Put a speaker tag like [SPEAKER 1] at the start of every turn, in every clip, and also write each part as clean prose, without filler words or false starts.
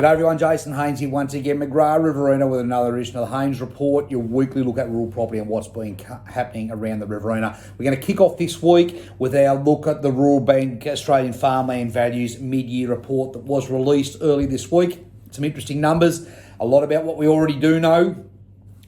[SPEAKER 1] G'day everyone, Jason Haines here once again, McGrath Riverina with another edition of the Haines Report, your weekly look at rural property and what's been happening around the Riverina. We're going to kick off this week with our look at the Rural Bank Australian Farmland Values mid-year report that was released early this week. Some interesting numbers, a lot about what we already do know,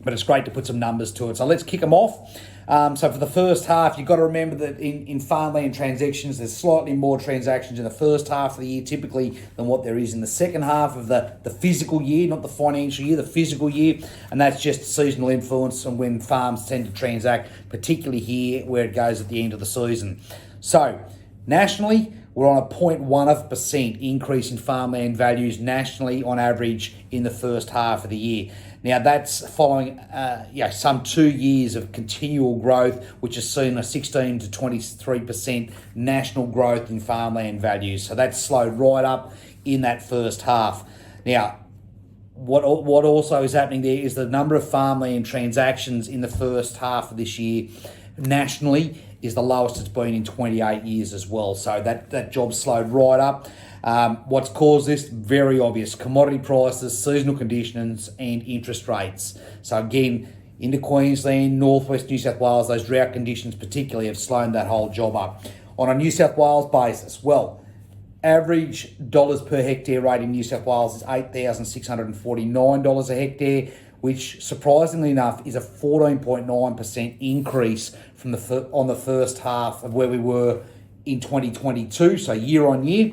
[SPEAKER 1] but it's great to put some numbers to it. So let's kick them off. So for the first half, you've got to remember that in farmland transactions, there's slightly more transactions in the first half of the year typically than what there is in the second half of the physical year, not the financial year, the physical year. And that's just seasonal influence and when farms tend to transact, particularly here where it goes at the end of the season. So nationally, we're on a 0.1% increase in farmland values nationally on average in the first half of the year. Now that's following some 2 years of continual growth, which has seen a 16 to 23% national growth in farmland values. So that's slowed right up in that first half. Now, what also is happening there is the number of farmland transactions in the first half of this year nationally is the lowest it's been in 28 years as well. So that job slowed right up. What's caused this? Very obvious. Commodity prices, seasonal conditions, and interest rates. So again, into Queensland, northwest New South Wales, those drought conditions particularly have slowed that whole job up. On a New South Wales basis, well, average dollars per hectare rate in New South Wales is $8,649 a hectare, which surprisingly enough is a 14.9% increase from on the first half of where we were in 2022, so year on year.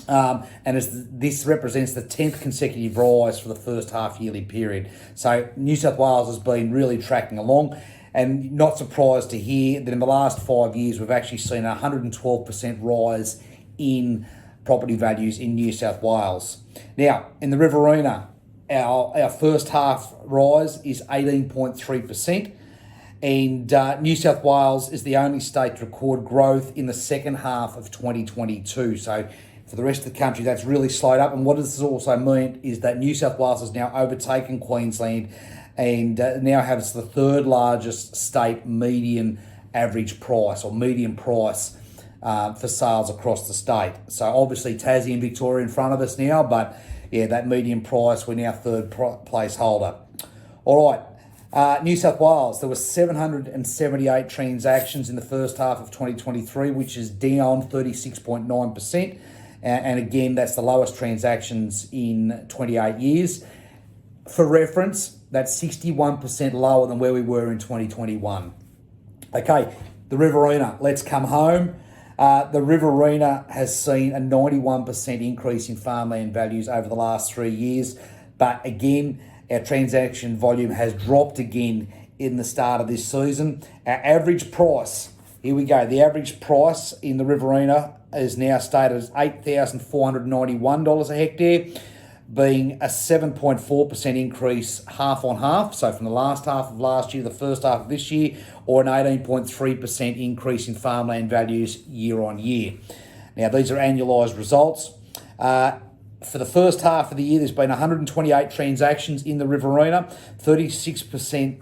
[SPEAKER 1] And this represents the 10th consecutive rise for the first half yearly period. So New South Wales has been really tracking along, and not surprised to hear that in the last 5 years we've actually seen a 112% rise in property values in New South Wales. Now, in the Riverina, our first half rise is 18.3%. And New South Wales is the only state to record growth in the second half of 2022. So for the rest of the country, that's really slowed up. And what this also means is that New South Wales has now overtaken Queensland and now has the third largest state median average price or median price for sales across the state. So obviously Tassie and Victoria in front of us now, but yeah, that median price, we're now third place holder. All right. New South Wales, there were 778 transactions in the first half of 2023, which is down 36.9%. And again, that's the lowest transactions in 28 years. For reference, that's 61% lower than where we were in 2021. Okay, the Riverina, let's come home. The Riverina has seen a 91% increase in farmland values over the last 3 years. But again, our transaction volume has dropped again in the start of this season. Our average price, here we go, the average price in the Riverina is now stated as $8,491 a hectare, being a 7.4% increase half on half. So from the last half of last year, the first half of this year, or an 18.3% increase in farmland values year on year. Now, these are annualised results. For the first half of the year, there's been 128 transactions in the Riverina, 36%.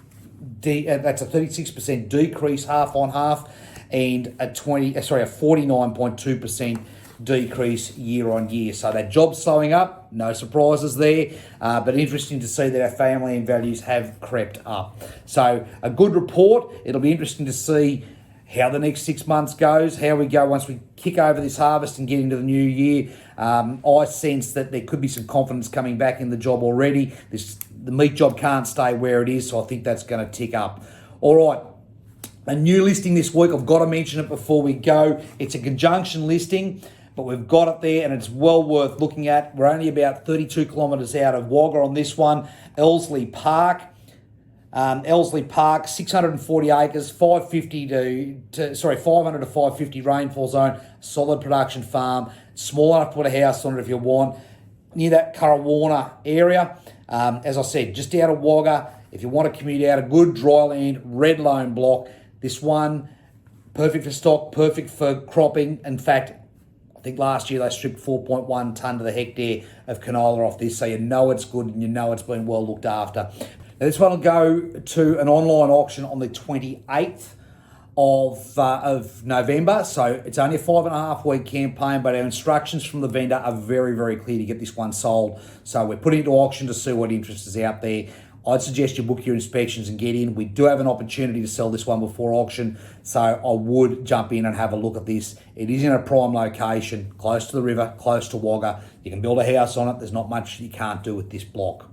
[SPEAKER 1] That's a 36% decrease half on half, and a 49.2% decrease year on year. So that job's slowing up, no surprises there, but interesting to see that our farmland values have crept up. So a good report. It'll be interesting to see how the next 6 months goes, how we go once we kick over this harvest and get into the new year. I sense that there could be some confidence coming back in the job already. The meat job can't stay where it is, so I think that's going to tick up. All right, a new listing this week. I've got to mention it before we go. It's a conjunction listing, but we've got it there and it's well worth looking at. We're only about 32 kilometres out of Wagga on this one. Elsley Park, 640 acres, 500 to 550 rainfall zone, solid production farm, small enough to put a house on it if you want, near that Currawarna area. As I said, just out of Wagga, if you want to commute out, a good dry land, red loam block. This one, perfect for stock, perfect for cropping. In fact, I think last year they stripped 4.1 tonne to the hectare of canola off this, so you know it's good and you know it's been well looked after. Now, this one will go to an online auction on the 28th of November. So it's only a 5.5 week campaign, but our instructions from the vendor are very, very clear to get this one sold. So we're putting it to auction to see what interest is out there. I'd suggest you book your inspections and get in. We do have an opportunity to sell this one before auction, so I would jump in and have a look at this. It is in a prime location, close to the river, close to Wagga. You can build a house on it. There's not much you can't do with this block.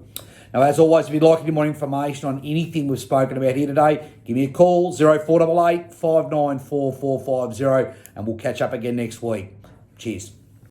[SPEAKER 1] Now, as always, if you'd like any more information on anything we've spoken about here today, give me a call, 0488 594 450, and we'll catch up again next week. Cheers.